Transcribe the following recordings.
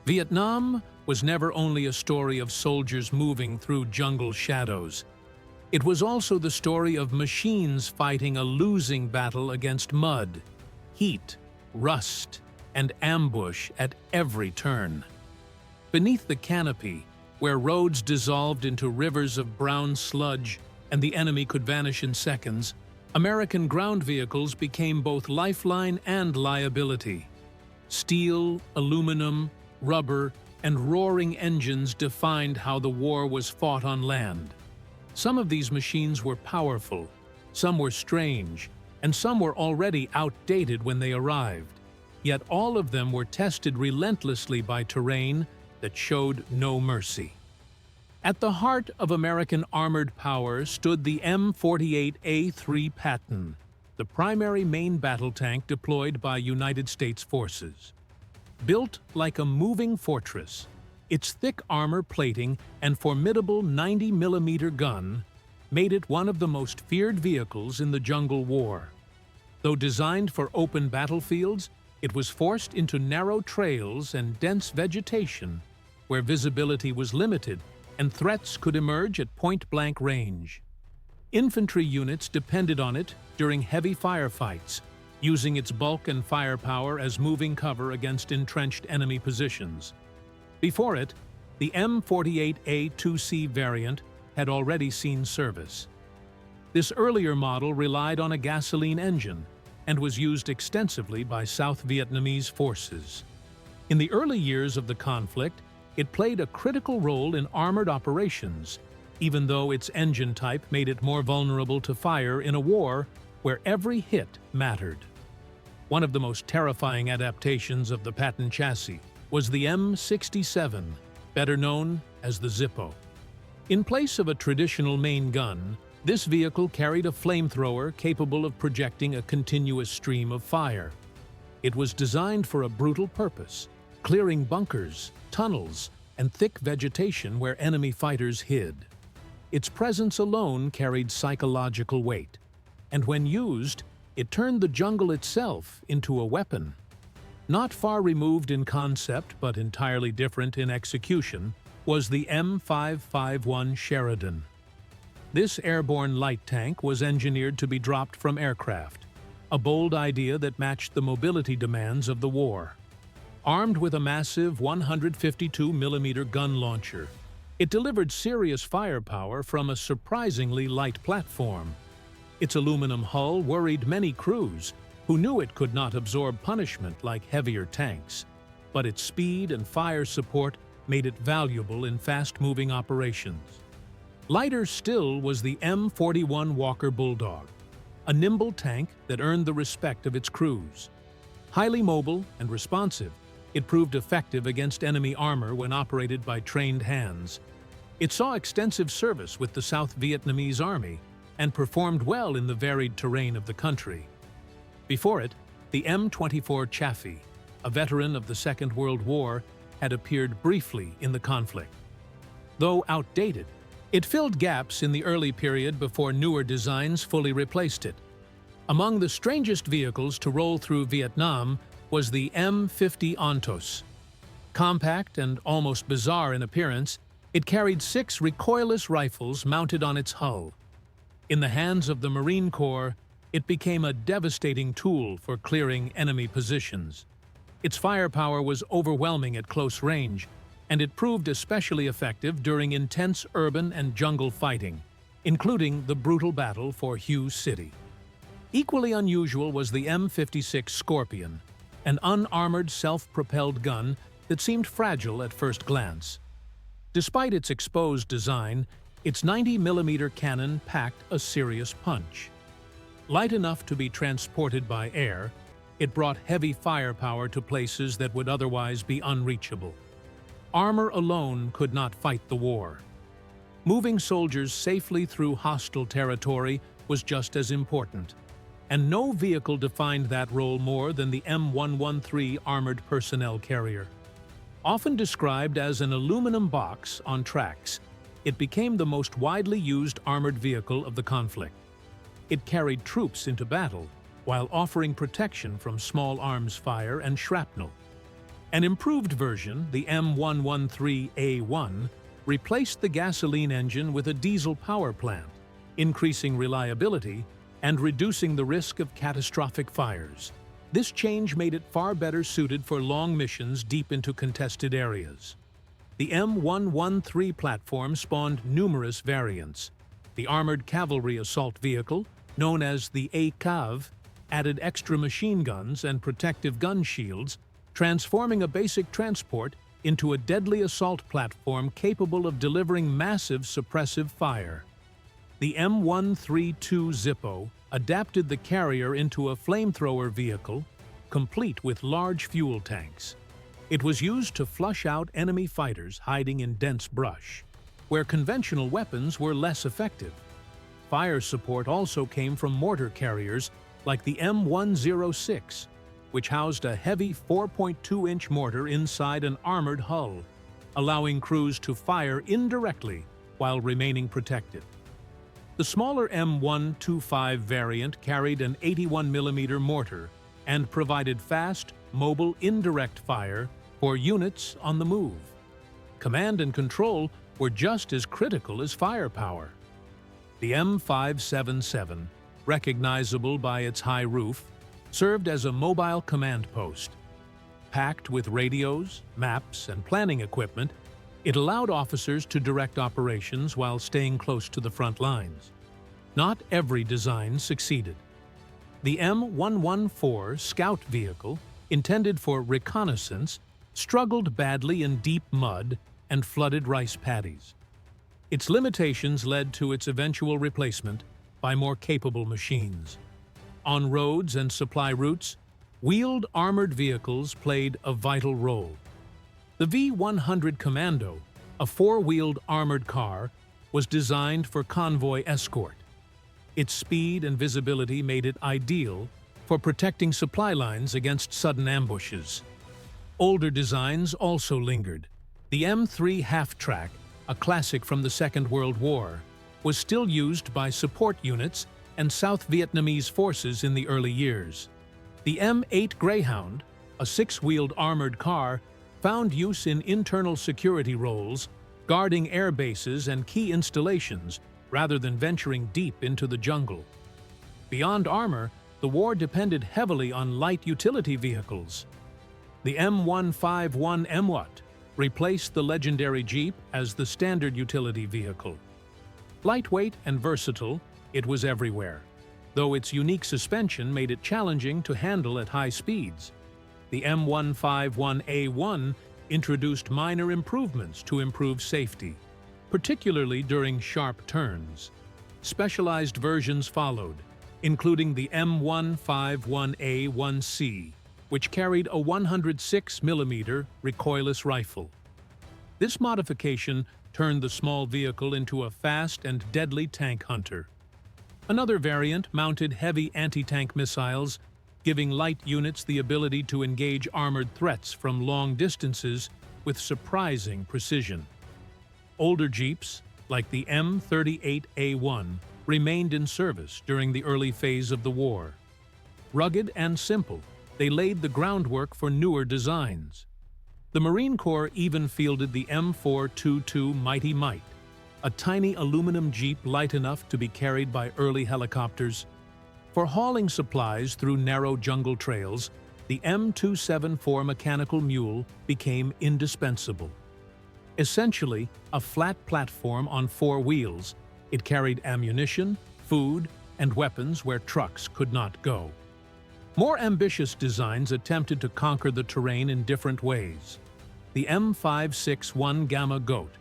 Vietnam was never only a story of soldiers moving through jungle shadows. It was also the story of machines fighting a losing battle against mud, heat, rust, and ambush at every turn. Beneath the canopy, where roads dissolved into rivers of brown sludge and the enemy could vanish in seconds, American ground vehicles became both lifeline and liability. Steel, aluminum, rubber, and roaring engines defined how the war was fought on land. Some of these machines were powerful, some were strange, and some were already outdated when they arrived. Yet all of them were tested relentlessly by terrain that showed no mercy. At the heart of American armored power stood the M48A3 Patton, the primary main battle tank deployed by United States forces. Built like a moving fortress, its thick armor plating and formidable 90mm gun made it one of the most feared vehicles in the Jungle War. Though designed for open battlefields, it was forced into narrow trails and dense vegetation where visibility was limited and threats could emerge at point-blank range. Infantry units depended on it during heavy firefights, using its bulk and firepower as moving cover against entrenched enemy positions. Before it, the M48A2C variant had already seen service. This earlier model relied on a gasoline engine and was used extensively by South Vietnamese forces. In the early years of the conflict, it played a critical role in armored operations, even though its engine type made it more vulnerable to fire in a war where every hit mattered. One of the most terrifying adaptations of the Patton chassis was the M67, better known as the Zippo. In place of a traditional main gun, this vehicle carried a flamethrower capable of projecting a continuous stream of fire. It was designed for a brutal purpose, clearing bunkers, tunnels, and thick vegetation where enemy fighters hid. Its presence alone carried psychological weight, and when used, it turned the jungle itself into a weapon. Not far removed in concept, but entirely different in execution, was the M551 Sheridan. This airborne light tank was engineered to be dropped from aircraft, a bold idea that matched the mobility demands of the war. Armed with a massive 152mm gun launcher, it delivered serious firepower from a surprisingly light platform. Its aluminum hull worried many crews, who knew it could not absorb punishment like heavier tanks, but its speed and fire support made it valuable in fast-moving operations. Lighter still was the M41 Walker Bulldog, a nimble tank that earned the respect of its crews. Highly mobile and responsive, it proved effective against enemy armor when operated by trained hands. It saw extensive service with the South Vietnamese Army and performed well in the varied terrain of the country. Before it, the M24 Chaffee, a veteran of the Second World War, had appeared briefly in the conflict. Though outdated, it filled gaps in the early period before newer designs fully replaced it. Among the strangest vehicles to roll through Vietnam was the M50 Ontos. Compact and almost bizarre in appearance, it carried 6 recoilless rifles mounted on its hull. In the hands of the Marine Corps, it became a devastating tool for clearing enemy positions. Its firepower was overwhelming at close range, and it proved especially effective during intense urban and jungle fighting, including the brutal battle for Hue City. Equally unusual was the M56 Scorpion, an unarmored self-propelled gun that seemed fragile at first glance. Despite its exposed design, its 90mm cannon packed a serious punch. Light enough to be transported by air, it brought heavy firepower to places that would otherwise be unreachable. Armor alone could not fight the war. Moving soldiers safely through hostile territory was just as important, and no vehicle defined that role more than the M113 armored personnel carrier. Often described as an aluminum box on tracks, it became the most widely used armored vehicle of the conflict. It carried troops into battle while offering protection from small arms fire and shrapnel. An improved version, the M113A1, replaced the gasoline engine with a diesel power plant, increasing reliability and reducing the risk of catastrophic fires. This change made it far better suited for long missions deep into contested areas. The M113 platform spawned numerous variants. The Armored Cavalry Assault Vehicle, known as the ACAV, added extra machine guns and protective gun shields, transforming a basic transport into a deadly assault platform capable of delivering massive suppressive fire. The M132 Zippo adapted the carrier into a flamethrower vehicle, complete with large fuel tanks. It was used to flush out enemy fighters hiding in dense brush, where conventional weapons were less effective. Fire support also came from mortar carriers like the M106, which housed a heavy 4.2-inch mortar inside an armored hull, allowing crews to fire indirectly while remaining protected. The smaller M125 variant carried an 81mm mortar and provided fast, mobile indirect fire for units on the move. Command and control were just as critical as firepower. The M577, recognizable by its high roof, served as a mobile command post. Packed with radios, maps, and planning equipment, it allowed officers to direct operations while staying close to the front lines. Not every design succeeded. The M114 Scout vehicle, intended for reconnaissance, struggled badly in deep mud and flooded rice paddies. Its limitations led to its eventual replacement by more capable machines. On roads and supply routes, wheeled armored vehicles played a vital role. The V-100 Commando, a four-wheeled armored car, was designed for convoy escort. Its speed and visibility made it ideal for protecting supply lines against sudden ambushes. Older designs also lingered. The M3 half-track, a classic from the Second World War, was still used by support units and South Vietnamese forces in the early years. The M8 Greyhound, a six-wheeled armored car, found use in internal security roles, guarding air bases and key installations rather than venturing deep into the jungle. Beyond armor, the war depended heavily on light utility vehicles. The M151 MWAT replaced the legendary Jeep as the standard utility vehicle. Lightweight and versatile, it was everywhere, though its unique suspension made it challenging to handle at high speeds. The M151A1 introduced minor improvements to improve safety, particularly during sharp turns. Specialized versions followed, including the M151A1C, which carried a 106mm recoilless rifle. This modification turned the small vehicle into a fast and deadly tank hunter. Another variant mounted heavy anti-tank missiles, giving light units the ability to engage armored threats from long distances with surprising precision. Older Jeeps, like the M38A1, remained in service during the early phase of the war. Rugged and simple, they laid the groundwork for newer designs. The Marine Corps even fielded the M422 Mighty Might, a tiny aluminum Jeep light enough to be carried by early helicopters. For hauling supplies through narrow jungle trails, the M274 mechanical mule became indispensable. Essentially, a flat platform on four wheels, it carried ammunition, food, and weapons where trucks could not go. More ambitious designs attempted to conquer the terrain in different ways. The M561 Gamma Goat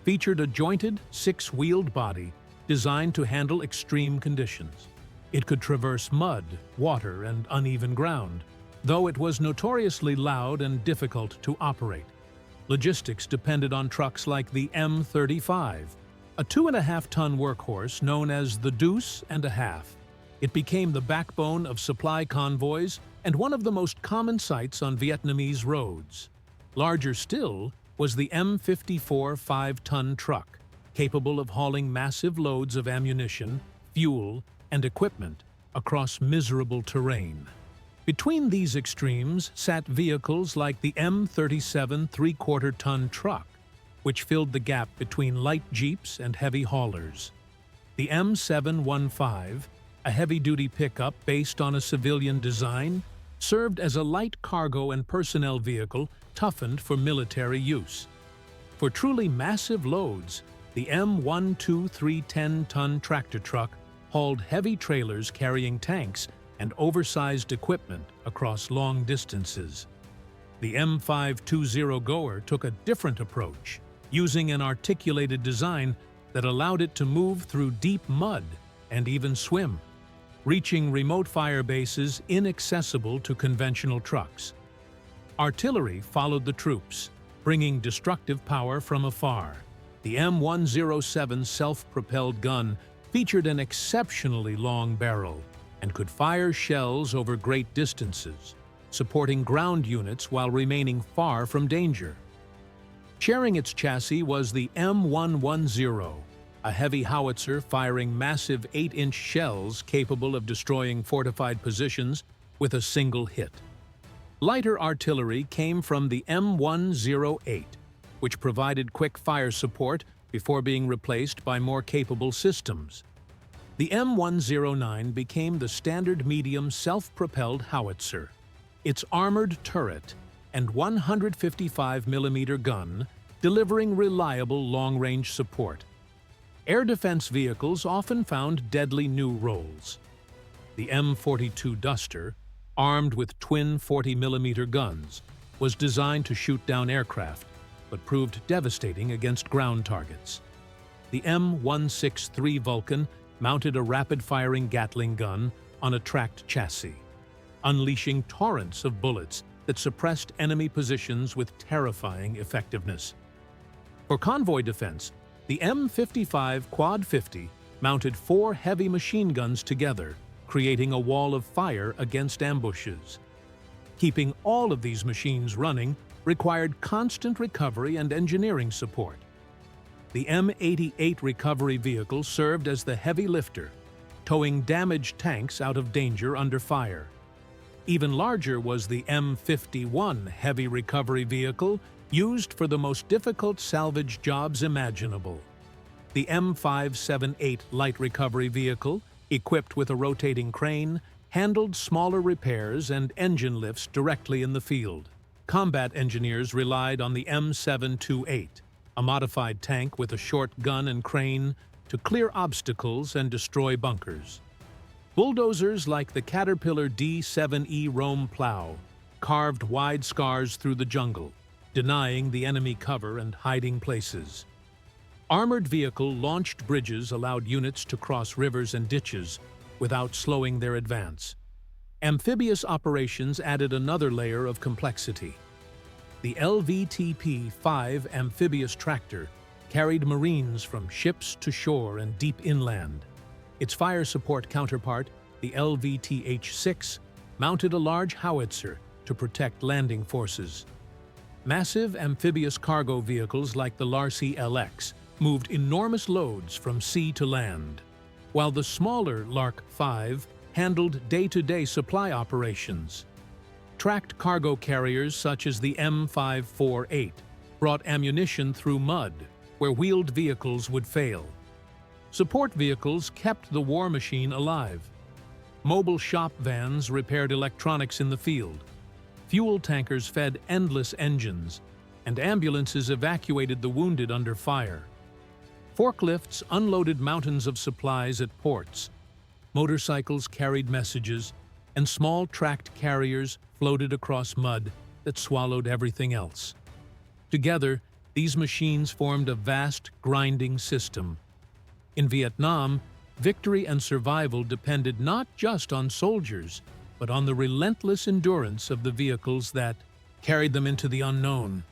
featured a jointed, six-wheeled body designed to handle extreme conditions. It could traverse mud, water, and uneven ground, though it was notoriously loud and difficult to operate. Logistics depended on trucks like the M35, a 2.5-ton workhorse known as the Deuce and a Half. It became the backbone of supply convoys and one of the most common sights on Vietnamese roads. Larger still was the M54 5-ton truck, capable of hauling massive loads of ammunition, fuel, and equipment across miserable terrain. Between these extremes sat vehicles like the M37 3/4-ton truck, which filled the gap between light jeeps and heavy haulers. The M715, a heavy-duty pickup based on a civilian design, served as a light cargo and personnel vehicle toughened for military use. For truly massive loads, the M123 10-ton tractor truck hauled heavy trailers carrying tanks and oversized equipment across long distances. The M520 Goer took a different approach, using an articulated design that allowed it to move through deep mud and even swim, reaching remote fire bases inaccessible to conventional trucks. Artillery followed the troops, bringing destructive power from afar. The M107 self-propelled gun featured an exceptionally long barrel and could fire shells over great distances, supporting ground units while remaining far from danger. Sharing its chassis was the M110, a heavy howitzer firing massive 8-inch shells capable of destroying fortified positions with a single hit. Lighter artillery came from the M108, which provided quick fire support before being replaced by more capable systems. The M109 became the standard medium self-propelled howitzer. Its armored turret and 155mm gun delivering reliable long-range support. Air defense vehicles often found deadly new roles. The M42 Duster, armed with twin 40mm guns, was designed to shoot down aircraft, but proved devastating against ground targets. The M163 Vulcan mounted a rapid-firing Gatling gun on a tracked chassis, unleashing torrents of bullets that suppressed enemy positions with terrifying effectiveness. For convoy defense, the M55 Quad 50 mounted 4 heavy machine guns together, creating a wall of fire against ambushes. Keeping all of these machines running required constant recovery and engineering support. The M88 recovery vehicle served as the heavy lifter, towing damaged tanks out of danger under fire. Even larger was the M51 heavy recovery vehicle, used for the most difficult salvage jobs imaginable. The M578 light recovery vehicle, equipped with a rotating crane, handled smaller repairs and engine lifts directly in the field. Combat engineers relied on the M728, a modified tank with a short gun and crane, to clear obstacles and destroy bunkers. Bulldozers like the Caterpillar D7E Rome plow carved wide scars through the jungle, denying the enemy cover and hiding places. Armored vehicle launched bridges allowed units to cross rivers and ditches without slowing their advance. Amphibious operations added another layer of complexity. The LVTP-5 amphibious tractor carried Marines from ships to shore and deep inland. Its fire support counterpart, the LVTH-6, mounted a large howitzer to protect landing forces. Massive amphibious cargo vehicles like the Larcy LX moved enormous loads from sea to land, while the smaller Lark 5 handled day-to-day supply operations. Tracked cargo carriers such as the M548 brought ammunition through mud, where wheeled vehicles would fail. Support vehicles kept the war machine alive. Mobile shop vans repaired electronics in the field. Fuel tankers fed endless engines, and ambulances evacuated the wounded under fire. Forklifts unloaded mountains of supplies at ports. Motorcycles carried messages, and small tracked carriers floated across mud that swallowed everything else. Together, these machines formed a vast, grinding system. In Vietnam, victory and survival depended not just on soldiers, but on the relentless endurance of the vehicles that carried them into the unknown.